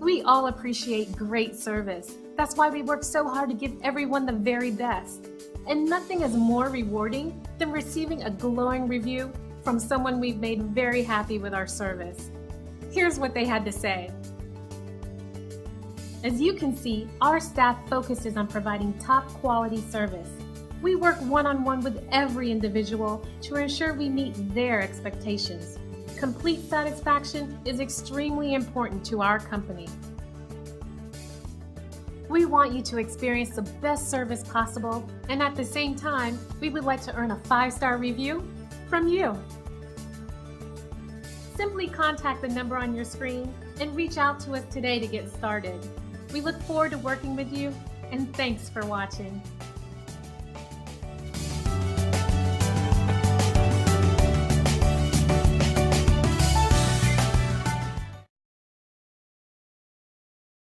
We all appreciate great service. That's why we work so hard to give everyone the very best. And nothing is more rewarding than receiving a glowing review from someone we've made very happy with our service. Here's what they had to say. As you can see, our staff focuses on providing top quality service. We work one-on-one with every individual to ensure we meet their expectations. Complete satisfaction is extremely important to our company. We want you to experience the best service possible, and at the same time, we would like to earn a 5-star review from you. Simply contact the number on your screen and reach out to us today to get started. We look forward to working with you, and thanks for watching.